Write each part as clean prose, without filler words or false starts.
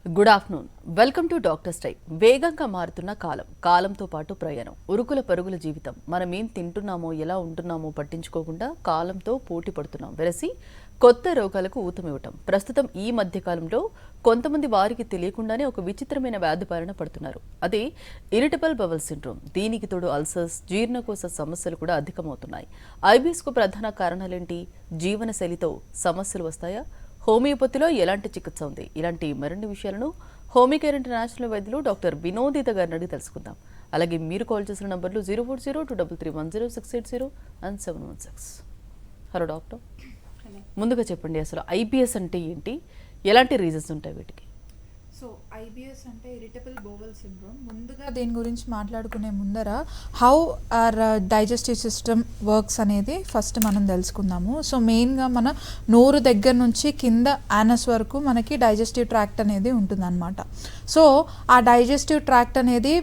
Good afternoon. Welcome to doctors time. వేగంగా మారుతున్న కాలంతో పాటు ప్రయాణం, ఉరుకుల పరుగుల జీవితం. మనం ఏం తింటున్నామో, ఎలా ఉంటున్నామో పట్టించుకోకుండా కాలంతో పోటీ పడుతున్నాం. వెరసి కొత్త రోగాలకు ఊతమివ్వటం. ప్రస్తుతం ఈ మధ్య కాలంలో కొంతమంది వారికి తెలియకుండానే ఒక విచిత్రమైన వ్యాధి బారిన పడుతున్నారు. అదే ఇరిటబుల్ బవల్ సిండ్రోమ్. దీనికి తోడు అల్సర్స్, జీర్ణకోశ సమస్యలు కూడా అధికమవుతున్నాయి. ఐబిఎస్కు ప్రధాన కారణాలేంటి? జీవనశైలితో సమస్యలు వస్తాయా? హోమియోపతిలో ఎలాంటి చికిత్స ఉంది? ఇలాంటి మరిన్ని విషయాలను హోమికేర్ ఇంటర్నేషనల్ వైద్యులు డాక్టర్ వినోదిత గారిని అడిగి తెలుసుకుందాం. అలాగే మీరు కాల్ చేసిన నంబర్లు 04023310680 అండ్ 716. హలో డాక్టర్, ముందుగా చెప్పండి, అసలు ఐబిఎస్ అంటే ఏంటి, ఎలాంటి రీజన్స్ ఉంటాయి వీటికి? సో ఐబిఎస్ అంటే ఇరిటబుల్ బోవెల్ సిండ్రోమ్. ముందుగా దీని గురించి మాట్లాడుకునే ముందర how are digestive system works అనేది ఫస్ట్ మనం తెలుసుకుందాము. సో మెయిన్గా మన నోరు దగ్గర నుంచి కింద యానస్ వరకు మనకి డైజెస్టివ్ ట్రాక్ట్ అనేది ఉంటుందన్నమాట. సో ఆ డైజెస్టివ్ ట్రాక్ట్ అనేది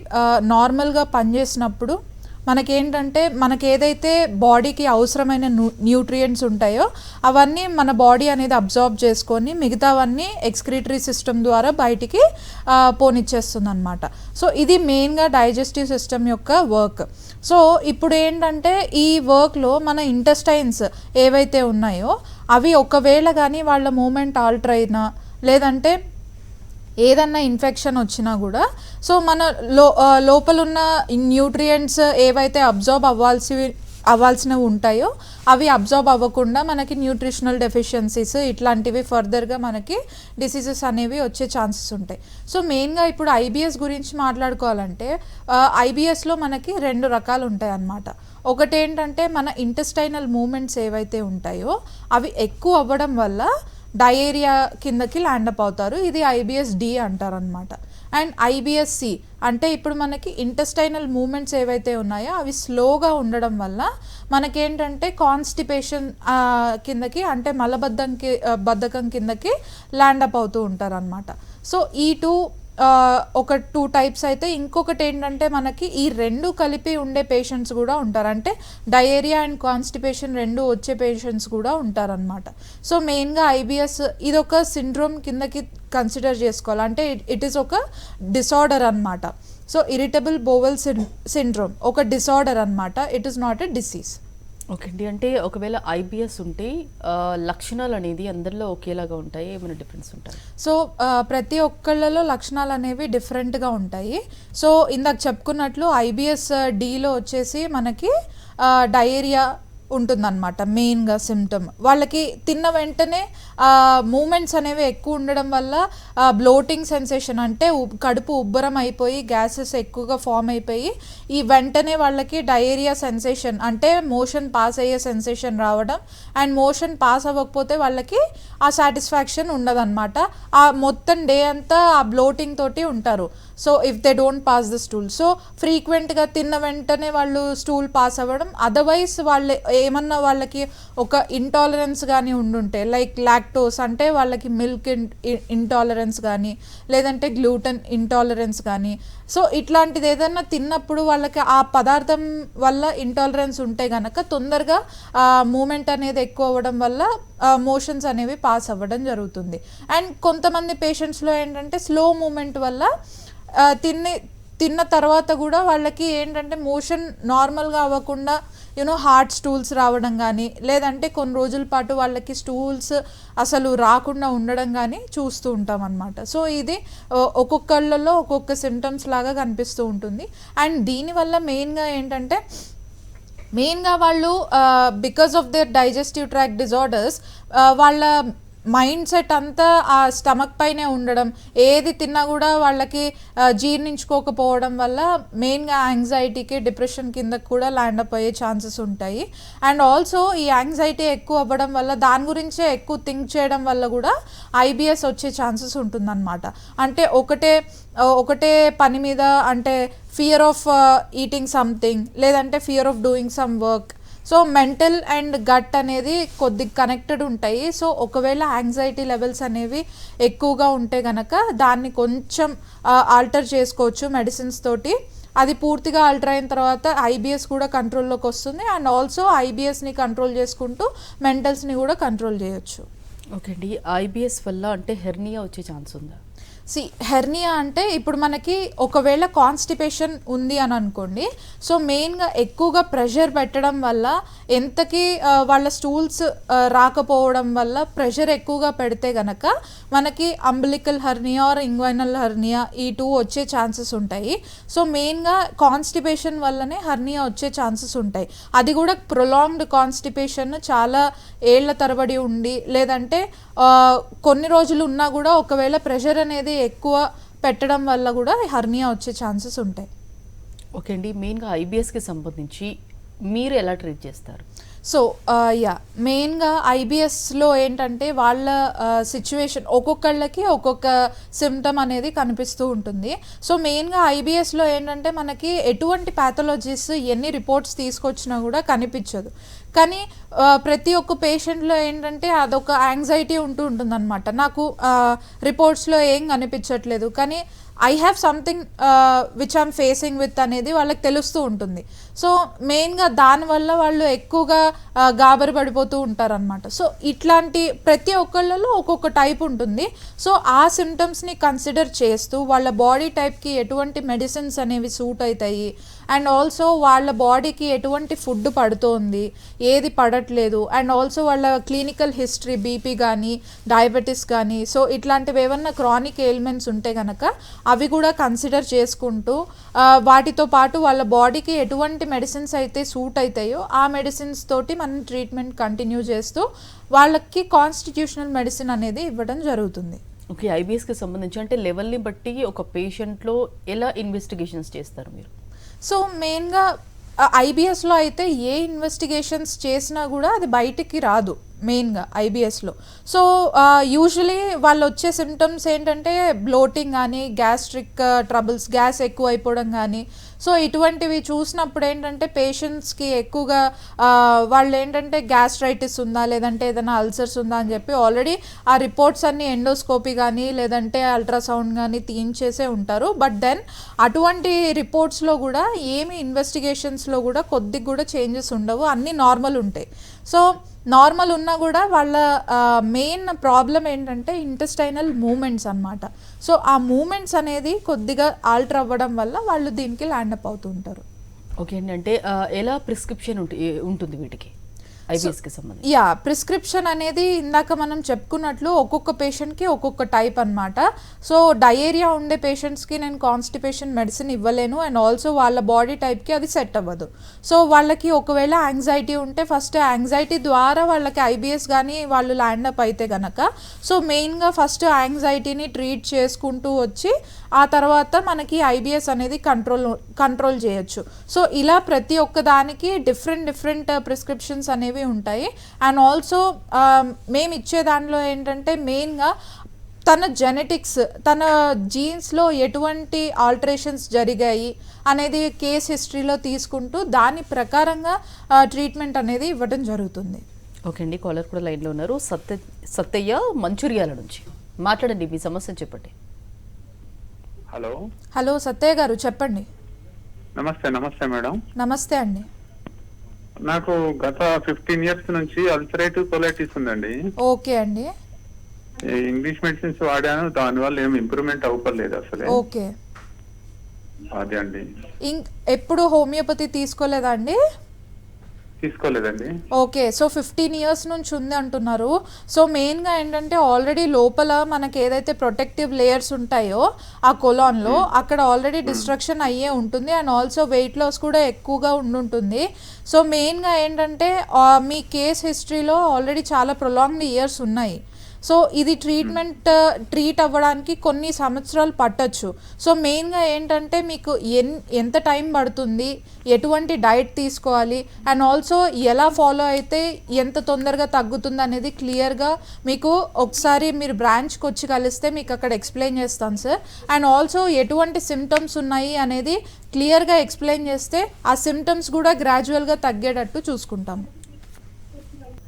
నార్మల్గా పనిచేసినప్పుడు మనకేంటంటే మనకి ఏదైతే బాడీకి అవసరమైన న్యూట్రియంట్స్ ఉంటాయో అవన్నీ మన బాడీ అనేది అబ్జార్బ్ చేసుకొని మిగతావన్నీ ఎక్స్క్రీటరీ సిస్టమ్ ద్వారా బయటికి పోనిచ్చేస్తుంది అనమాట. సో ఇది మెయిన్గా డైజెస్టివ్ సిస్టమ్ యొక్క వర్క్. సో ఇప్పుడు ఏంటంటే ఈ వర్క్లో మన ఇంటెస్టైన్స్ ఏవైతే ఉన్నాయో అవి ఒకవేళ కానీ వాళ్ళ మూమెంట్ ఆల్టర్ అయినా లేదంటే ఏదన్నా ఇన్ఫెక్షన్ వచ్చినా కూడా సో మన లోపలున్న న్యూట్రియంట్స్ ఏవైతే అబ్జార్బ్ అవ్వాల్సినవి ఉంటాయో అవి అబ్జార్బ్ అవ్వకుండా మనకి న్యూట్రిషనల్ డెఫిషియన్సీస్ ఇట్లాంటివి ఫర్దర్గా మనకి డిసీజెస్ అనేవి వచ్చే ఛాన్సెస్ ఉంటాయి. సో మెయిన్గా ఇప్పుడు ఐబిఎస్ గురించి మాట్లాడుకోవాలంటే ఐబిఎస్లో మనకి 2 రకాలు ఉంటాయి అన్నమాట. ఒకటి ఏంటంటే మన ఇంటెస్టైనల్ మూమెంట్స్ ఏవైతే ఉంటాయో అవి ఎక్కువ అవ్వడం వల్ల డయేరియా కిందకి ల్యాండప్ అవుతారు. ఇది ఐబిఎస్ డి అంటారు అనమాట. అండ్ ఐబిఎస్ సి అంటే ఇప్పుడు మనకి ఇంటెస్టైనల్ మూమెంట్స్ ఏవైతే ఉన్నాయో అవి స్లోగా ఉండడం వల్ల మనకేంటంటే కాన్స్టిపేషన్ కిందకి అంటే బద్ధకం కిందకి ల్యాండప్ అవుతూ ఉంటారు అనమాట. సో ఈ ఒక 2 టైప్స్ అయితే ఇంకొకటి ఏంటంటే మనకి ఈ 2 కలిపి ఉండే పేషెంట్స్ కూడా ఉంటారు. అంటే డయేరియా అండ్ కాన్స్టిపేషన్ 2 వచ్చే పేషెంట్స్ కూడా ఉంటారనమాట. సో మెయిన్గా ఐబిఎస్ ఇది ఒక సిండ్రోమ్ కిందకి కన్సిడర్ చేసుకోవాలి. అంటే ఇట్ ఈస్ ఒక డిసార్డర్ అనమాట. సో ఇరిటబుల్ బోవెల్ సిండ్రోమ్ ఒక డిసార్డర్ అనమాట. It is not a disease. Okay అండి, అంటే ఒకవేళ ఐబిఎస్ ఉంటే లక్షణాలు అనేది అందరిలో ఒకేలాగా ఉంటాయి, ఏమైనా డిఫరెన్స్ ఉంటాయి? సో ప్రతి ఒక్కళ్ళలో లక్షణాలు అనేవి డిఫరెంట్గా ఉంటాయి. సో ఇందాక చెప్పుకున్నట్లు ఐబిఎస్ డిలో వచ్చేసి మనకి డయేరియా ఉంటుందన్నమాట. మెయిన్గా సిమ్టమ్ వాళ్ళకి తిన్న వెంటనే మూమెంట్స్ అనేవి ఎక్కువ ఉండడం వల్ల బ్లోటింగ్ సెన్సేషన్ అంటే కడుపు ఉబ్బరం అయిపోయి గ్యాసెస్ ఎక్కువగా ఫామ్ అయిపోయి ఈ వెంటనే వాళ్ళకి డయేరియా సెన్సేషన్ అంటే మోషన్ పాస్ అయ్యే సెన్సేషన్ రావడం. అండ్ మోషన్ పాస్ అవ్వకపోతే వాళ్ళకి ఆ సాటిస్ఫాక్షన్ ఉండదన్నమాట. ఆ మొత్తం డే అంతా ఆ బ్లోటింగ్ తోటి ఉంటారు. So if they don't pass the stool, so ఫ్రీక్వెంట్గా తిన్న వెంటనే వాళ్ళు స్టూల్ పాస్ అవ్వడం. అదర్వైజ్ వాళ్ళు ఏమన్నా వాళ్ళకి ఒక ఇంటాలరెన్స్ కానీ ఉండుంటే లైక్ లాక్టోస్ అంటే వాళ్ళకి మిల్క్ ఇంటాలరెన్స్ కానీ లేదంటే గ్లూటెన్ ఇంటాలరెన్స్ కానీ సో ఇట్లాంటిది ఏదైనా తిన్నప్పుడు వాళ్ళకి ఆ పదార్థం వల్ల ఇంటాలరెన్స్ ఉంటే కనుక తొందరగా మూమెంట్ అనేది ఎక్కువ అవ్వడం వల్ల మోషన్స్ అనేవి పాస్ అవ్వడం జరుగుతుంది. అండ్ కొంతమంది పేషెంట్స్లో ఏంటంటే స్లో మూమెంట్ వల్ల తిన్న తర్వాత కూడా వాళ్ళకి ఏంటంటే మోషన్ నార్మల్గా అవ్వకుండా హార్డ్ స్టూల్స్ రావడం కానీ లేదంటే కొన్ని రోజుల పాటు వాళ్ళకి స్టూల్స్ అసలు రాకుండా ఉండడం కానీ చూస్తూ ఉంటాం అన్నమాట. సో ఇది ఒక్కొక్కళ్ళలో ఒక్కొక్క సిమ్టమ్స్ లాగా కనిపిస్తూ ఉంటుంది. అండ్ దీనివల్ల మెయిన్గా వాళ్ళు because of their digestive tract disorders వాళ్ళ మైండ్ సెట్ అంతా ఆ స్టమక్ పైనే ఉండడం, ఏది తిన్నా కూడా వాళ్ళకి జీర్ణించుకోకపోవడం వల్ల మెయిన్గా యాంగ్జైటీకి డిప్రెషన్ కింద కూడా ల్యాండప్ అయ్యే ఛాన్సెస్ ఉంటాయి. అండ్ ఆల్సో ఈ యాంగ్జైటీ ఎక్కువ అవ్వడం వల్ల దాని గురించే ఎక్కువ థింక్ చేయడం వల్ల కూడా ఐబిఎస్ వచ్చే ఛాన్సెస్ ఉంటుందన్నమాట. అంటే ఒకటే పని మీద అంటే ఫియర్ ఆఫ్ ఈటింగ్ సంథింగ్ లేదంటే fear of doing some work. So mental and gut అనేది కొద్దిగా కనెక్టెడ్ ఉంటాయి. సో ఒకవేళ యాంగ్జైటీ లెవెల్స్ అనేవి ఎక్కువగా ఉంటే కనుక దాన్ని కొంచెం ఆల్టర్ చేసుకోవచ్చు మెడిసిన్స్ తోటి. అది పూర్తిగా ఆల్టర్ అయిన తర్వాత ఐబిఎస్ కూడా కంట్రోల్లోకి వస్తుంది. అండ్ ఆల్సో ఐబిఎస్ని కంట్రోల్ చేసుకుంటూ మెంటల్స్ని కూడా కంట్రోల్ చేయొచ్చు. ఓకే అండి, ఐబిఎస్ వల్ల అంటే హెర్నియా వచ్చే ఛాన్స్ ఉందా? హెర్నియా అంటే ఇప్పుడు మనకి ఒకవేళ కాన్స్టిపేషన్ ఉంది అని అనుకోండి, సో మెయిన్గా ఎక్కువగా ప్రెషర్ పెట్టడం వల్ల ఎంతకి వాళ్ళ స్టూల్స్ రాకపోవడం వల్ల ప్రెషర్ ఎక్కువగా పెడితే గనక మనకి umbilical hernia or inguinal hernia ఈ 2 వచ్చే ఛాన్సెస్ ఉంటాయి. సో మెయిన్గా కాన్స్టిపేషన్ వల్లనే హెర్నియా వచ్చే ఛాన్సెస్ ఉంటాయి. అది కూడా ప్రొలాంగ్డ్ కాన్స్టిపేషన్, చాలా ఏళ్ల తరబడి ఉండి, లేదంటే కొన్ని రోజులు ఉన్నా కూడా ఒకవేళ ప్రెషర్ అనేది ఎక్కువ పెట్టడం వల్ల కూడా హెర్నియా వచ్చే ఛాన్సెస్ ఉంటాయి. ఓకే అండి, మెయిన్గా ఐబిఎస్కి సంబంధించి మీరు ఎలా ట్రీట్ చేస్తారు? సో మెయిన్గా ఐబిఎస్లో ఏంటంటే వాళ్ళ సిచ్యువేషన్ ఒక్కొక్కళ్ళకి ఒక్కొక్క సిమ్టమ్ అనేది కనిపిస్తూ ఉంటుంది. సో మెయిన్గా ఐబిఎస్లో ఏంటంటే మనకి ఎటువంటి ప్యాథాలజీస్ ఎన్ని రిపోర్ట్స్ తీసుకొచ్చినా కూడా కనిపించదు. కానీ ప్రతి ఒక్క పేషెంట్లో ఏంటంటే అదొక యాంగ్జైటీ ఉంటుందన్నమాట. నాకు రిపోర్ట్స్లో ఏం కనిపించట్లేదు, కానీ I have something which I'm facing with అనేది వాళ్ళకి తెలుస్తూ ఉంటుంది. సో మెయిన్గా దానివల్ల వాళ్ళు ఎక్కువగా గాబరి పడిపోతూ ఉంటారనమాట. సో ఇట్లాంటి ప్రతి ఒక్కళ్ళలో ఒక్కొక్క టైప్ ఉంటుంది. సో ఆ సిమ్టమ్స్ని కన్సిడర్ చేస్తూ వాళ్ళ బాడీ టైప్కి ఎటువంటి మెడిసిన్స్ అనేవి సూట్ అవుతాయి, అండ్ ఆల్సో వాళ్ళ బాడీకి ఎటువంటి ఫుడ్ పడుతోంది, ఏది పడట్లేదు, అండ్ ఆల్సో వాళ్ళ క్లినికల్ హిస్టరీ బీపీ కానీ డయాబెటీస్ కానీ, సో ఇట్లాంటివి ఏమన్నా క్రానిక్ ఎయిల్మెంట్స్ ఉంటే కనుక అవి కూడా కన్సిడర్ చేసుకుంటూ వాటితో పాటు వాళ్ళ బాడీకి ఎటువంటి మెడిసిన్స్ అయితే సూట్ అవుతాయో ఆ మెడిసిన్స్ తోటి మనం ట్రీట్మెంట్ కంటిన్యూ చేస్తూ వాళ్ళకి కాన్స్టిట్యూషనల్ మెడిసిన్ అనేది ఇవ్వడం జరుగుతుంది. ఓకే, ఐబిఎస్కి సంబంధించి అంటే లెవెల్ని బట్టి ఒక పేషెంట్లో ఎలా ఇన్వెస్టిగేషన్స్ చేస్తారు మీరు? సో మెయిన్గా ఐబిఎస్లో అయితే ఏ ఇన్వెస్టిగేషన్స్ చేసినా కూడా అది బయటికి రాదు మెయిన్గా ఐబిఎస్లో. సో యూజువలీ వాళ్ళు వచ్చే సిమ్టమ్స్ ఏంటంటే బ్లోటింగ్ కానీ, గ్యాస్ట్రిక్ ట్రబుల్స్, గ్యాస్ ఎక్కువ అయిపోవడం కానీ, సో ఇటువంటివి చూసినప్పుడు ఏంటంటే పేషెంట్స్కి ఎక్కువగా వాళ్ళు ఏంటంటే గ్యాస్ట్రైటిస్ ఉందా లేదంటే ఏదైనా అల్సర్స్ ఉందా అని చెప్పి ఆల్రెడీ ఆ రిపోర్ట్స్ అన్ని ఎండోస్కోపీ కానీ లేదంటే అల్ట్రాసౌండ్ కానీ తీయించేసే ఉంటారు. బట్ దెన్ అటువంటి రిపోర్ట్స్లో కూడా ఏమి ఇన్వెస్టిగేషన్స్లో కూడా కొద్దిగా కూడా చేంజెస్ ఉండవు, అన్నీ నార్మల్ ఉంటాయి. సో నార్మల్ ఉన్నా కూడా వాళ్ళ మెయిన్ ప్రాబ్లం ఏంటంటే ఇంటెస్టైనల్ మూమెంట్స్ అన్నమాట. సో ఆ మూమెంట్స్ అనేది కొద్దిగా ఆల్టర్ అవ్వడం వల్ల వాళ్ళు దీనికి ల్యాండ్ అప్ అవుతూ ఉంటారు. ఓకే అండి, అంటే ఎలా ప్రిస్క్రిప్షన్ ఉంటుంది వీటికి ఐబిఎస్కి సంబంధించి? ప్రిస్క్రిప్షన్ అనేది ఇందాక మనం చెప్పుకున్నట్లు ఒక్కొక్క పేషెంట్కి ఒక్కొక్క టైప్ అన్నమాట. సో డయేరియా ఉండే పేషెంట్స్కి నేను కాన్స్టిపేషన్ మెడిసిన్ ఇవ్వలేను, అండ్ ఆల్సో వాళ్ళ బాడీ టైప్కి అది సెట్ అవ్వదు. సో వాళ్ళకి ఒకవేళ యాంగ్జైటీ ఉంటే ఫస్ట్ యాంగ్జైటీ ద్వారా వాళ్ళకి ఐబిఎస్ కానీ వాళ్ళు ల్యాండ్ అప్ అయితే గనక సో మెయిన్గా ఫస్ట్ యాంగ్జైటీని ట్రీట్ చేసుకుంటూ వచ్చి ఆ తర్వాత మనకి ఐబిఎస్ అనేది కంట్రోల్ చేయొచ్చు. సో ఇలా ప్రతి ఒక్క దానికి డిఫరెంట్ ప్రిస్క్రిప్షన్స్ అనేవి ఉంటాయి. అండ్ ఆల్సో మేము ఇచ్చే దాంట్లో ఏంటంటే మెయిన్గా తన జెనెటిక్స్, తన జీన్స్లో ఎటువంటి ఆల్టరేషన్స్ జరిగాయి అనేది కేస్ హిస్టరీలో తీసుకుంటూ దాని ప్రకారంగా ట్రీట్మెంట్ అనేది ఇవ్వడం జరుగుతుంది. ఓకే అండి, కాలర్ కూడా లైన్లో ఉన్నారు. సత్తయ్య మంచిర్యాల నుంచి మాట్లాడండి, మీ సమస్యను చెప్పండి. హలో సత్తయ్య గారు, చెప్పండి. నమస్తే మేడం. నమస్తే అండి. నాకు గత 15 years నుంచి అల్సరేటివ్ కొలైటిస్ ఉందండి. ఓకే అండి. ఇంగ్లీష్ మెడిసిన్స్ వాడాను, దానివల్ల ఏమి ఇంప్రూవ్మెంట్ అవ్వలేదు అసలు. ఓకే, అదే అండి. ఎప్పుడు హోమియోపతి తీసుకోలేదా అండి? తీసుకోలేదండి. ఓకే, సో 15 years నుంచి ఉంది అంటున్నారు. సో మెయిన్గా ఏంటంటే ఆల్రెడీ లోపల మనకి ఏదైతే ప్రొటెక్టివ్ లేయర్స్ ఉంటాయో ఆ కొలాన్లో అక్కడ ఆల్రెడీ డిస్ట్రక్షన్ అయ్యే ఉంటుంది, అండ్ ఆల్సో వెయిట్ లాస్ కూడా ఎక్కువగా ఉండుంటుంది. సో మెయిన్గా ఏంటంటే మీ కేస్ హిస్టరీలో ఆల్రెడీ చాలా ప్రొలాంగ్డ్ ఇయర్స్ ఉన్నాయి. సో ఇది ట్రీట్ అవ్వడానికి కొన్ని సంవత్సరాలు పట్టచ్చు. సో మెయిన్గా ఏంటంటే మీకు ఎంత టైం పడుతుంది, ఎటువంటి డైట్ తీసుకోవాలి, అండ్ ఆల్సో ఎలా ఫాలో అయితే ఎంత తొందరగా తగ్గుతుంది అనేది క్లియర్గా మీకు ఒకసారి మీరు బ్రాంచ్కి వచ్చి కలిస్తే మీకు అక్కడ ఎక్స్ప్లెయిన్ చేస్తాను సార్. అండ్ ఆల్సో ఎటువంటి సిమ్టమ్స్ ఉన్నాయి అనేది క్లియర్గా ఎక్స్ప్లెయిన్ చేస్తే ఆ సిమ్టమ్స్ కూడా గ్రాడ్యువల్గా తగ్గేటట్టు చూసుకుంటాము.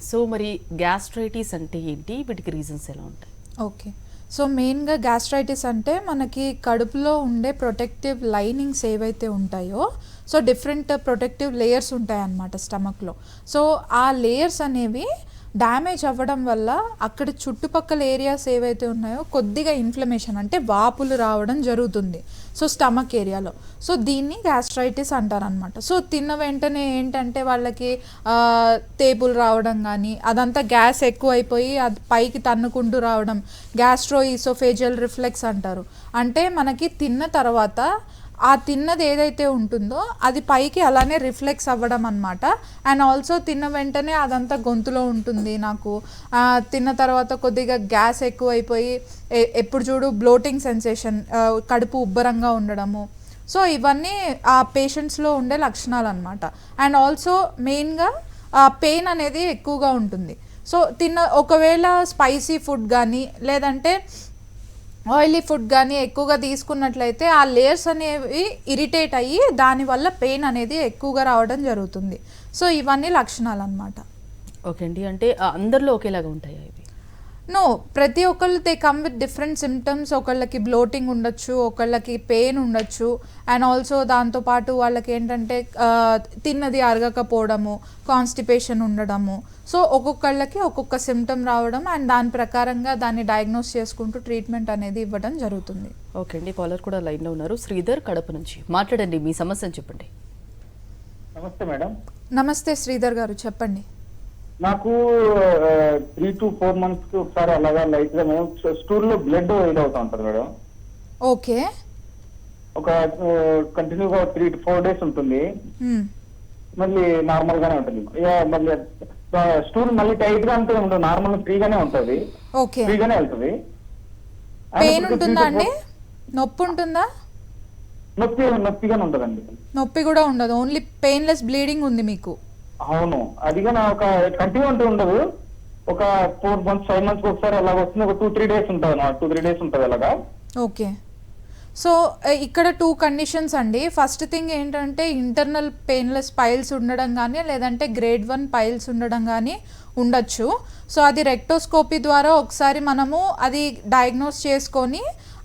సో మరి గ్యాస్ట్రైటిస్ అంటే ఏంటి, వీటికి రీజన్స్ ఎలా ఉంటాయి? ఓకే, సో మెయిన్గా గ్యాస్ట్రైటిస్ అంటే మనకి కడుపులో ఉండే ప్రొటెక్టివ్ లైనింగ్స్ ఏవైతే ఉంటాయో సో డిఫరెంట్ ప్రొటెక్టివ్ లేయర్స్ ఉంటాయి అన్నమాట స్టమక్లో. సో ఆ లేయర్స్ అనేవి డ్యామేజ్ అవ్వడం వల్ల అక్కడ చుట్టుపక్కల ఏరియాస్ ఏవైతే ఉన్నాయో కొద్దిగా ఇన్ఫ్లమేషన్ అంటే వాపులు రావడం జరుగుతుంది. సో స్టమక్ ఏరియాలో. సో దీన్ని గ్యాస్ట్రైటిస్ అంటారనమాట. సో తిన్న వెంటనే ఏంటంటే వాళ్ళకి తేపులు రావడం కానీ, అదంతా గ్యాస్ ఎక్కువైపోయి అది పైకి తన్నుకుంటూ రావడం, గ్యాస్ట్రో ఈసోఫేజియల్ రిఫ్లెక్స్ అంటారు. అంటే మనకి తిన్న తర్వాత ఆ తిన్నది ఏదైతే ఉంటుందో అది పైకి అలానే రిఫ్లెక్స్ అవ్వడం అనమాట. అండ్ ఆల్సో తిన్న వెంటనే అదంతా గొంతులో ఉంటుంది. నాకు తిన్న తర్వాత కొద్దిగా గ్యాస్ ఎక్కువైపోయి ఎప్పుడు చూడు బ్లోటింగ్ సెన్సేషన్, కడుపు ఉబ్బరంగా ఉండడము. సో ఇవన్నీ ఆ పేషెంట్స్లో ఉండే లక్షణాలు అనమాట. అండ్ ఆల్సో మెయిన్గా పెయిన్ అనేది ఎక్కువగా ఉంటుంది. సో ఒకవేళ స్పైసీ ఫుడ్ కానీ లేదంటే ఆయిలీ ఫుడ్ కానీ ఎక్కువగా తీసుకున్నట్లయితే ఆ లేయర్స్ అనేవి ఇరిటేట్ అయ్యి దానివల్ల పెయిన్ అనేది ఎక్కువగా రావడం జరుగుతుంది. సో ఇవన్నీ లక్షణాలు అనమాట. ఓకే అండి, అంటే అందరిలో ఒకేలాగా ఉంటాయా ఇవి? నో, ప్రతి ఒక్కళ్ళు they come with different symptoms. ఒకళ్ళకి బ్లోటింగ్ ఉండొచ్చు, ఒకళ్ళకి పెయిన్ ఉండొచ్చు. అండ్ ఆల్సో దాంతోపాటు వాళ్ళకి ఏంటంటే తిన్నది అరగకపోవడము, కాన్స్టిపేషన్ ఉండడము. సో ఒక్కొక్కళ్ళకి ఒక్కొక్క సిమ్టమ్ రావడం అండ్ దాని ప్రకారంగా దాన్ని డయాగ్నోస్ చేసుకుంటూ ట్రీట్మెంట్ అనేది ఇవ్వడం జరుగుతుంది. ఓకే అండి, కాలర్ కూడా లైన్లో ఉన్నారు. శ్రీధర్ కడప నుంచి మాట్లాడండి, మీ సమస్యను చెప్పండి. నమస్తే మేడం. నమస్తే శ్రీధర్ గారు, చెప్పండి. నాకు 3 to 4 months కి ఒకసారి అలాగా లైట్ గా మేడం స్టూల్ లో బ్లడ్ అవుతా ఉంటుంది మేడం. ఓకే. ఒక కంటిన్యూగా 3 to 4 days ఉంటుంది, మళ్ళీ నార్మల్ గానే ఉంటుంది. మళ్ళీ స్టూల్ మళ్ళీ టైట్ గా అంటే ఉండదు, నార్మల్ ఫ్రీగానే ఉంటుంది. ఓకే. ఫ్రీగానే వెళ్తుంది. పెయిన్ ఉంటుందా అండి? నొప్పి ఉంటుందా? నొప్పిగానే ఉంటదండి. నొప్పి కూడా ఉండదు, ఓన్లీ పెయిన్లెస్ బ్లీడింగ్ ఉంది మీకు? అవును, అదిగా నా ఒక కంటిన్యూ అంటూ ఉండదు. ఒక 4 months 5 months ఒకసారి అలాగ వస్తుంది. ఒక 2-3 days ఉంటుంది, 2-3 days ఉంటుంది అలాగా. ఓకే. సో ఇక్కడ 2 కండిషన్స్ అండి. ఫస్ట్ థింగ్ ఏంటంటే ఇంటర్నల్ పెయిన్లెస్ పైల్స్ ఉండడం కానీ లేదంటే grade 1 పైల్స్ ఉండడం కానీ ఉండొచ్చు. సో అది రెక్టోస్కోపీ ద్వారా ఒకసారి మనము అది డయాగ్నోస్ చేసుకొని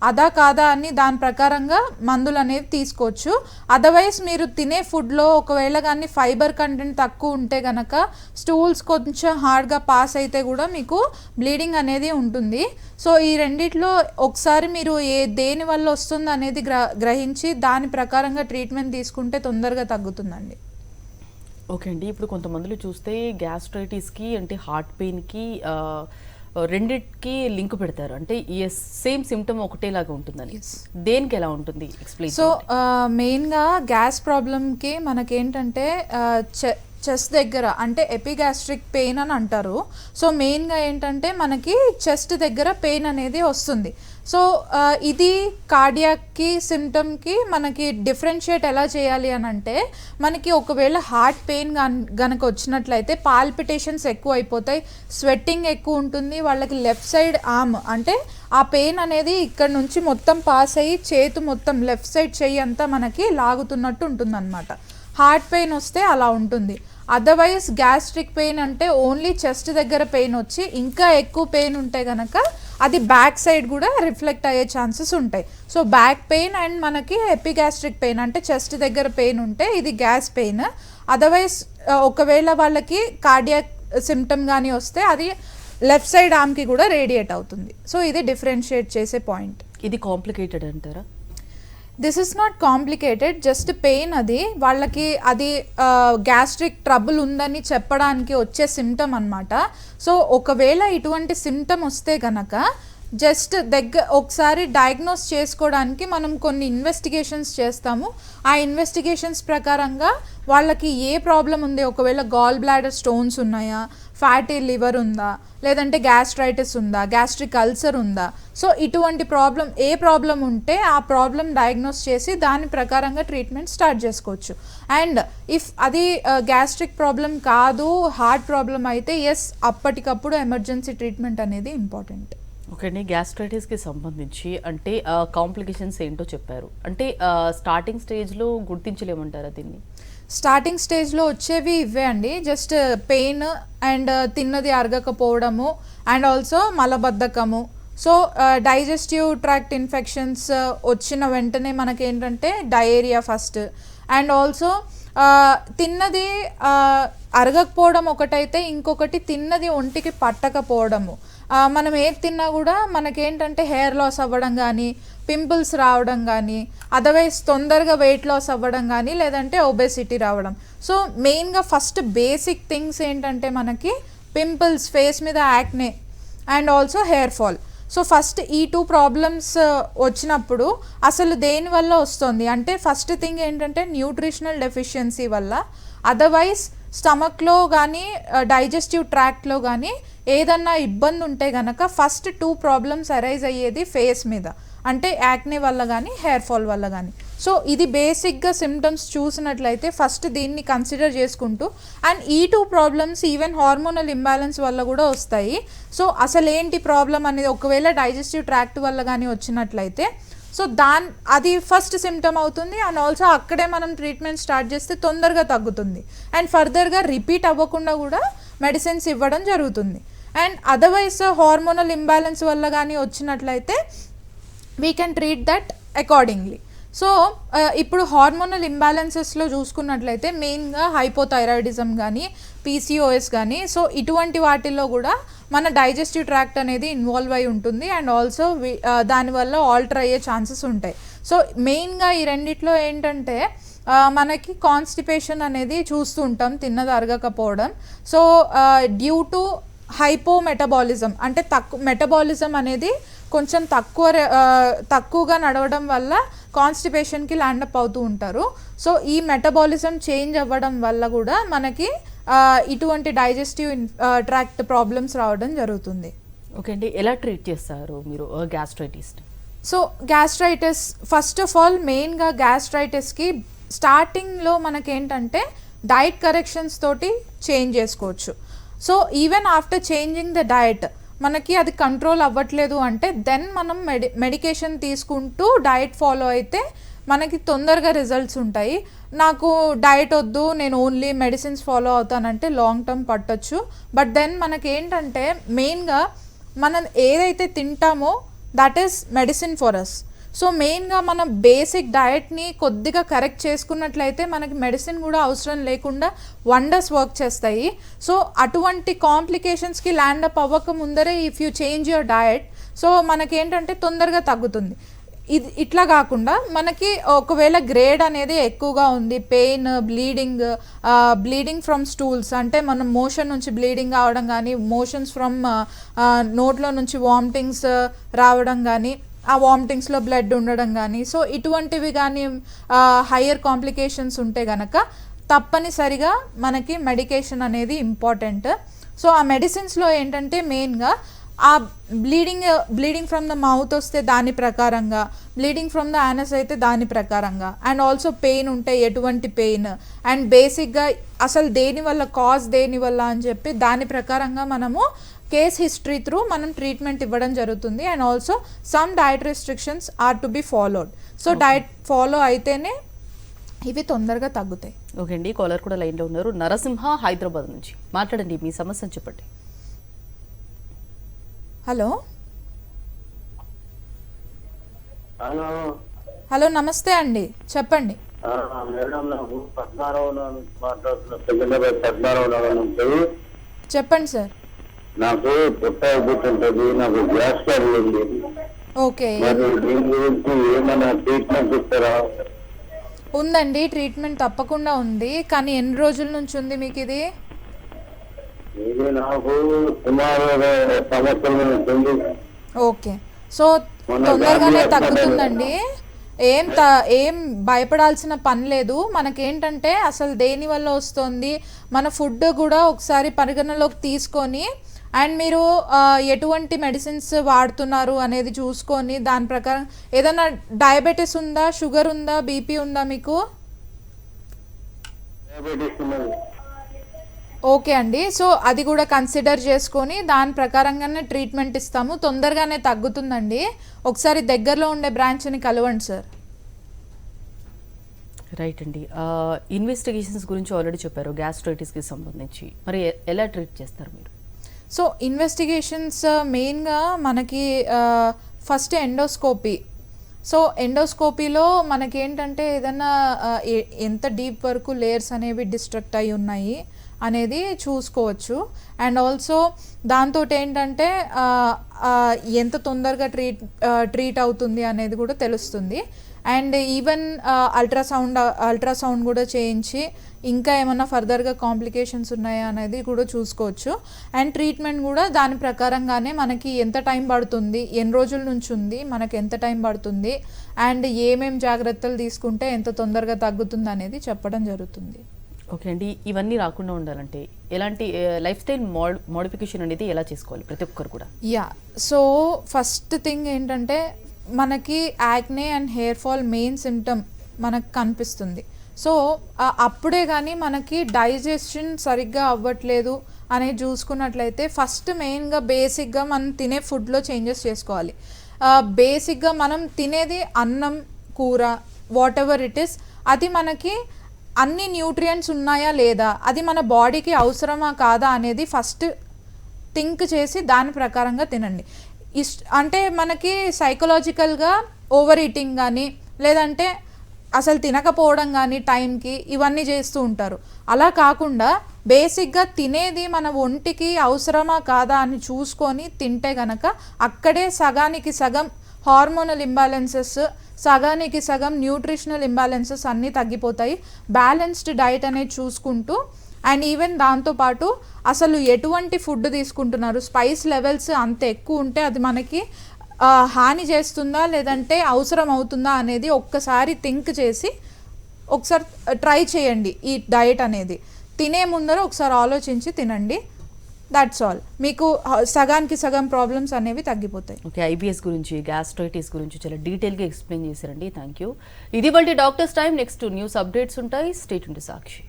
అదా కాదా అని దాని ప్రకారంగా మందులు అనేవి తీసుకోవచ్చు. అదర్వైజ్ మీరు తినే ఫుడ్లో ఒకవేళ కానీ ఫైబర్ కంటెంట్ తక్కువ ఉంటే కనుక స్టూల్స్ కొంచెం హార్డ్గా పాస్ అయితే కూడా మీకు బ్లీడింగ్ అనేది ఉంటుంది. సో ఈ రెండిట్లో ఒకసారి మీరు దేని వల్ల వస్తుంది అనేది గ్రహించి దాని ప్రకారంగా ట్రీట్మెంట్ తీసుకుంటే తొందరగా తగ్గుతుందండి. ఓకే అండి, ఇప్పుడు కొంతమందిలో చూస్తే గ్యాస్ట్రైటిస్కి అంటే హార్ట్ పెయిన్కి రెండిటికి లింక్ పెడతారు, అంటే సేమ్ సిమ్టమ్ ఒకటేలాగా ఉంటుందని. దేనికి ఎలా ఉంటుంది ఎక్స్ప్లెయిన్? సో మెయిన్గా గ్యాస్ ప్రాబ్లమ్కి మనకేంటంటే చెస్ట్ దగ్గర అంటే ఎపిగాస్ట్రిక్ పెయిన్ అని అంటారు. సో మెయిన్గా ఏంటంటే మనకి చెస్ట్ దగ్గర పెయిన్ అనేది వస్తుంది. సో ఇది కార్డియాక్కి సిమ్టమ్కి మనకి డిఫరెన్షియేట్ ఎలా చేయాలి అని అంటే, మనకి ఒకవేళ హార్ట్ పెయిన్ గనక వచ్చినట్లయితే పాల్పిటేషన్స్ ఎక్కువ అయిపోతాయి, స్వెట్టింగ్ ఎక్కువ ఉంటుంది. వాళ్ళకి లెఫ్ట్ సైడ్ ఆర్మ్ అంటే ఆ పెయిన్ అనేది ఇక్కడ నుంచి మొత్తం పాస్ అయ్యి చేతు మొత్తం లెఫ్ట్ సైడ్ చెయ్యి అంతా మనకి లాగుతున్నట్టు ఉంటుందన్నమాట. హార్ట్ పెయిన్ వస్తే అలా ఉంటుంది. అదర్వైజ్ గ్యాస్ట్రిక్ పెయిన్ అంటే ఓన్లీ చెస్ట్ దగ్గర పెయిన్ వచ్చి ఇంకా ఎక్కువ పెయిన్ ఉంటే కనుక అది బ్యాక్ సైడ్ కూడా రిఫ్లెక్ట్ అయ్యే ఛాన్సెస్ ఉంటాయి. సో బ్యాక్ పెయిన్ అండ్ మనకి ఎపిగాస్ట్రిక్ పెయిన్ అంటే చెస్ట్ దగ్గర పెయిన్ ఉంటే ఇది గ్యాస్ పెయిన్. అదర్వైజ్ ఒకవేళ వాళ్ళకి కార్డియాక్ సిమ్టమ్ కానీ వస్తే అది లెఫ్ట్ సైడ్ ఆర్మ్కి కూడా రేడియేట్ అవుతుంది. సో ఇది డిఫరెన్షియేట్ చేసే పాయింట్. ఇది కాంప్లికేటెడ్ అంటారా? This is not complicated, just pain. అది వాళ్ళకి అది గ్యాస్ట్రిక్ ట్రబుల్ ఉందని చెప్పడానికి వచ్చే సిమ్టమ్ అన్నమాట. సో ఒకవేళ ఇటువంటి సిమ్టమ్ వస్తే గనక జస్ట్ ఒకసారి డయాగ్నోస్ చేసుకోవడానికి మనం కొన్ని ఇన్వెస్టిగేషన్స్ చేస్తాము. ఆ ఇన్వెస్టిగేషన్స్ ప్రకారంగా వాళ్ళకి ఏ ప్రాబ్లం ఉంది, ఒకవేళ గాల్ బ్లాడర్ స్టోన్స్ ఉన్నాయా, ఫ్యాటీ లివర్ ఉందా, లేదంటే గ్యాస్ట్రైటిస్ ఉందా, గ్యాస్ట్రిక్ అల్సర్ ఉందా. సో ఇటువంటి ఏ ప్రాబ్లం ఉంటే ఆ ప్రాబ్లం డయాగ్నోస్ చేసి దాని ప్రకారంగా ట్రీట్మెంట్ స్టార్ట్ చేసుకోవచ్చు. అండ్ ఇఫ్ అది గ్యాస్ట్రిక్ ప్రాబ్లం కాదు, హార్ట్ ప్రాబ్లం అయితే అప్పటికప్పుడు ఎమర్జెన్సీ ట్రీట్మెంట్ అనేది ఇంపార్టెంట్. ఓకే అండి, గ్యాస్ట్రైటిస్కి సంబంధించి అంటే కాంప్లికేషన్స్ ఏంటో చెప్పారు, అంటే స్టార్టింగ్ స్టేజ్లో గుర్తించలేమంటారా దీన్ని? స్టార్టింగ్ స్టేజ్లో వచ్చేవి ఇవే అండి, జస్ట్ పెయిన్ అండ్ తిన్నది అరగకపోవడము అండ్ ఆల్సో మలబద్ధకము. సో డైజెస్టివ్ ట్రాక్ట్ ఇన్ఫెక్షన్స్ వచ్చిన వెంటనే మనకేంటంటే డయేరియా ఫస్ట్, అండ్ ఆల్సో తిన్నది అరగకపోవడం ఒకటైతే, ఇంకొకటి తిన్నది ఒంటికి పట్టకపోవడము. మనం ఏది తిన్నా కూడా మనకేంటంటే హెయిర్ లాస్ అవ్వడం కానీ, పింపుల్స్ రావడం కానీ, అదర్వైజ్ తొందరగా వెయిట్ లాస్ అవ్వడం కానీ, లేదంటే ఒబెసిటీ రావడం. సో మెయిన్గా ఫస్ట్ బేసిక్ థింగ్స్ ఏంటంటే మనకి పింపుల్స్, ఫేస్ మీద acne and also hair fall. So first ఈ 2 ప్రాబ్లమ్స్ వచ్చినప్పుడు అసలు దేని వల్ల వస్తుంది అంటే, ఫస్ట్ థింగ్ ఏంటంటే న్యూట్రిషనల్ డెఫిషియన్సీ వల్ల, అదర్వైజ్ స్టమక్లో కానీ డైజెస్టివ్ ట్రాక్ట్లో కానీ ఏదన్నా ఇబ్బంది ఉంటే కనుక ఫస్ట్ 2 ప్రాబ్లమ్స్ అరైజ్ అయ్యేది ఫేస్ మీద, అంటే యాక్నే వల్ల కానీ హెయిర్ ఫాల్ వల్ల కానీ. సో ఇది బేసిక్గా సిమ్టమ్స్ చూసినట్లయితే ఫస్ట్ దీన్ని కన్సిడర్ చేసుకుంటూ, అండ్ ఈ 2 ప్రాబ్లమ్స్ ఈవెన్ హార్మోనల్ ఇంబ్యాలెన్స్ వల్ల కూడా వస్తాయి. సో అసలు ఏంటి ప్రాబ్లం అనేది, ఒకవేళ డైజెస్టివ్ ట్రాక్ట్ వల్ల కానీ వచ్చినట్లయితే సో అది ఫస్ట్ సిమ్టమ్ అవుతుంది. అండ్ ఆల్సో అక్కడే మనం ట్రీట్మెంట్ స్టార్ట్ చేస్తే తొందరగా తగ్గుతుంది, అండ్ ఫర్దర్గా రిపీట్ అవ్వకుండా కూడా మెడిసిన్స్ ఇవ్వడం జరుగుతుంది. అండ్ అదర్వైజ్ హార్మోనల్ ఇంబ్యాలెన్స్ వల్ల కానీ వచ్చినట్లయితే we can treat that accordingly. So ఇప్పుడు హార్మోనల్ ఇంబ్యాలెన్సెస్లో చూసుకున్నట్లయితే మెయిన్గా హైపోథైరాయిడిజం కానీ, పీసీఓఎస్ కానీ, సో ఇటువంటి వాటిల్లో కూడా మన డైజెస్టివ్ ట్రాక్ట్ అనేది ఇన్వాల్వ్ అయి ఉంటుంది, అండ్ ఆల్సో దానివల్ల ఆల్టర్ అయ్యే ఛాన్సెస్ ఉంటాయి. సో మెయిన్గా ఈ రెండిట్లో ఏంటంటే మనకి కాన్స్టిపేషన్ అనేది చూస్తూ ఉంటాం, తిన్నది అరగకపోవడం. సో డ్యూ టు హైపోమెటబాలిజం, అంటే మెటబాలిజం అనేది కొంచెం తక్కువగా నడవడం వల్ల కాన్స్టిపేషన్కి ల్యాండప్ అవుతూ ఉంటారు. సో ఈ మెటబాలిజం చేంజ్ అవ్వడం వల్ల కూడా మనకి ఇటువంటి డైజెస్టివ్ ట్రాక్ట్ ప్రాబ్లమ్స్ రావడం జరుగుతుంది. ఓకే అండి, ఎలా ట్రీట్ చేస్తారు మీరు గ్యాస్ట్రైటిస్ని? So gastritis first of all మెయిన్గా గ్యాస్ట్రైటిస్కి స్టార్టింగ్లో మనకేంటంటే డైట్ కరెక్షన్స్ తోటి చేంజ్ చేసుకోవచ్చు. So even after changing the diet మనకి అది కంట్రోల్ అవ్వట్లేదు అంటే దెన్ మనం మెడికేషన్ తీసుకుంటూ డయట్ ఫాలో అయితే మనకి తొందరగా రిజల్ట్స్ ఉంటాయి. నాకు డయట్ వద్దు, నేను ఓన్లీ మెడిసిన్స్ ఫాలో అవుతానంటే లాంగ్ టర్మ్ పట్టొచ్చు. బట్ దెన్ మనకి ఏంటంటే మెయిన్గా మనం ఏదైతే తింటామో that is medicine for us. So మెయిన్గా మనం బేసిక్ డయట్ని కొద్దిగా కరెక్ట్ చేసుకున్నట్లయితే మనకి మెడిసిన్ కూడా అవసరం లేకుండా వండర్స్ వర్క్ చేస్తాయి. సో అటువంటి కాంప్లికేషన్స్కి ల్యాండప్ అవ్వక ముందరే if you change your diet so మనకేంటంటే తొందరగా తగ్గుతుంది. ఇట్లా కాకుండా మనకి ఒకవేళ గ్రేడ్ అనేది ఎక్కువగా ఉంది, పెయిన్, బ్లీడింగ్ ఫ్రమ్ స్టూల్స్, అంటే మనం మోషన్ నుంచి బ్లీడింగ్ రావడం కానీ, మోషన్స్ ఫ్రమ్ నోట్లో నుంచి వామిటింగ్స్ రావడం కానీ, ఆ వామిటింగ్స్లో బ్లడ్ ఉండడం కానీ, సో ఇటువంటివి కానీ హయ్యర్ కాంప్లికేషన్స్ ఉంటే కనుక తప్పనిసరిగా మనకి మెడికేషన్ అనేది ఇంపార్టెంట్. సో ఆ మెడిసిన్స్లో ఏంటంటే మెయిన్గా ఆ బ్లీడింగ్ ఫ్రమ్ ద మౌత్ వస్తే దాని ప్రకారంగా, బ్లీడింగ్ ఫ్రమ్ ద యానస్ అయితే దాని ప్రకారంగా, అండ్ ఆల్సో పెయిన్ ఉంటే ఎటువంటి పెయిన్, అండ్ బేసిక్గా అసలు దేనివల్ల కాజ్ దేనివల్ల అని చెప్పి దాని ప్రకారంగా మనము కేస్ హిస్టరీ త్రూ మనం ట్రీట్మెంట్ ఇవ్వడం జరుగుతుంది. And also some diet restrictions are to be followed. So diet follow అయితేనే ఇవి తొందరగా తగ్గుతాయి. ఓకే అండి, కాలర్ కూడా లైన్లో ఉన్నారు. నరసింహ హైదరాబాద్ నుంచి మాట్లాడండి, మీ సమస్యను చెప్పండి. హలో హలో హలో నమస్తే అండి, చెప్పండి. మేడం, నాకు పద్మారావు మాట్లాడుతున్నా, సికింద్రాబాద్ పద్మారావు నగర్ నుంచి. చెప్పండి సార్. నాకు పుట్ట అయిపోతుంటది, నాకు గ్యాస్ ట్రబుల్ ఉంది. ఓకే, మరి దీని గురించి ఏమైనా ట్రీట్మెంట్ ఇస్తారా? ఉందండి, ట్రీట్మెంట్ తప్పకుండా ఉంది. కానీ ఎన్ని రోజుల నుంచి ఉంది మీకు ఇది? ఇది నాకు సుమారు సంవత్సరం ఉంటుంది. ఓకే, సో తొందరగానే తగ్గుతుందండి. ఏం భయపడాల్సిన పని లేదు. మనకేంటంటే అసలు దేని వల్ల వస్తుంది, మన ఫుడ్ కూడా ఒకసారి పరిగణలోకి తీసుకొని, అండ్ మీరు ఎటువంటి మెడిసిన్స్ వాడుతున్నారు అనేది చూసుకొని దాని ప్రకారం, ఏదైనా డయాబెటీస్ ఉందా, షుగర్ ఉందా, బీపీ ఉందా మీకు? డయాబెటీస్ ఉన్నది. ఓకే అండి, సో అది కూడా కన్సిడర్ చేసుకొని దాని ప్రకారంగానే ట్రీట్మెంట్ ఇస్తాము. తొందరగానే తగ్గుతుందండి. ఒకసారి దగ్గరలో ఉండే బ్రాంచ్ని కలవండి సార్. రైట్ అండి, ఇన్వెస్టిగేషన్స్ గురించి ఆల్రెడీ చెప్పారు గ్యాస్ట్రైటిస్కి సంబంధించి, మరి ఎలా ట్రీట్ చేస్తారు మీరు? సో ఇన్వెస్టిగేషన్స్ మెయిన్గా మనకి ఫస్ట్ ఎండోస్కోపీ. సో ఎండోస్కోపీలో మనకేంటంటే ఏదైనా ఎంత డీప్ వరకు లేయర్స్ అనేవి డిస్ట్రక్ట్ అయి ఉన్నాయి, అనేది చూసుకోవచ్చు. అండ్ ఆల్సో దాంతో ఏంటంటే ఎంత తొందరగా ట్రీట్ అవుతుంది అనేది కూడా తెలుస్తుంది. అండ్ ఈవెన్ అల్ట్రాసౌండ్ కూడా చేయించి ఇంకా ఏమన్నా ఫర్దర్గా కాంప్లికేషన్స్ ఉన్నాయా అనేది కూడా చూసుకోవచ్చు. అండ్ ట్రీట్మెంట్ కూడా దాని ప్రకారంగానే మనకి ఎంత టైం పడుతుంది, ఎన్ని రోజుల నుంచి ఉంది, మనకి ఎంత టైం పడుతుంది, అండ్ ఏమేం జాగ్రత్తలు తీసుకుంటే ఎంత తొందరగా తగ్గుతుంది అనేది చెప్పడం జరుగుతుంది. ఓకే అండి, ఇవన్నీ రాకుండా ఉండాలంటే ఎలాంటి లైఫ్ స్టైల్ మోడిఫికేషన్ అనేది ఎలా చేసుకోవాలి ప్రతి ఒక్కరు కూడా? సో ఫస్ట్ థింగ్ ఏంటంటే మనకి acne and hair fall main symptom మనకు కనిపిస్తుంది. సో అప్పుడే కానీ మనకి డైజెషన్ సరిగ్గా అవ్వట్లేదు అనేది చూసుకున్నట్లయితే ఫస్ట్ మెయిన్గా బేసిక్గా మనం తినే ఫుడ్లో చేంజెస్ చేసుకోవాలి. బేసిక్గా మనం తినేది అన్నం, కూర, వాట్ ఎవర్ ఇట్ ఈస్, అది మనకి అన్ని న్యూట్రియంట్స్ ఉన్నాయా లేదా, అది మన బాడీకి అవసరమా కాదా అనేది ఫస్ట్ థింక్ చేసి దాని ప్రకారంగా తినండి. అంటే మనకి సైకలాజికల్గా ఓవర్ ఈటింగ్ కానీ లేదంటే అసలు తినకపోవడం కానీ టైంకి ఇవన్నీ చేస్తూ ఉంటారు. అలా కాకుండా బేసిక్గా తినేది మన ఒంటికి అవసరమా కాదా అని చూసుకొని తింటే గనక అక్కడే సగానికి సగం హార్మోనల్ ఇంబ్యాలెన్సెస్, సగానికి సగం న్యూట్రిషనల్ ఇంబ్యాలెన్సెస్ అన్నీ తగ్గిపోతాయి. బ్యాలెన్స్డ్ డైట్ అనేది చూసుకుంటూ అండ్ ఈవెన్ దాంతోపాటు అసలు ఎటువంటి ఫుడ్ తీసుకుంటున్నారు, స్పైస్ లెవెల్స్ అంత ఎక్కువ ఉంటే అది మనకి హాని చేస్తుందా లేదంటే అవసరం అవుతుందా అనేది ఒక్కసారి థింక్ చేసి ఒకసారి ట్రై చేయండి. ఈ డైట్ అనేది తినే ముందర ఒకసారి ఆలోచించి తినండి. That's all. మీకు సగానికి సగం ప్రాబ్లమ్స్ అనేవి తగ్గిపోతాయి. ఓకే, ఐబిఎస్ గురించి, గ్యాస్ట్రైటిస్ గురించి చాలా డీటెయిల్గా ఎక్స్ప్లెయిన్ చేశారండి. Thank you. ఇది వాళ్ళ doctors time. Next news updates ఉంటాయి. Stay tuned to Sakshi.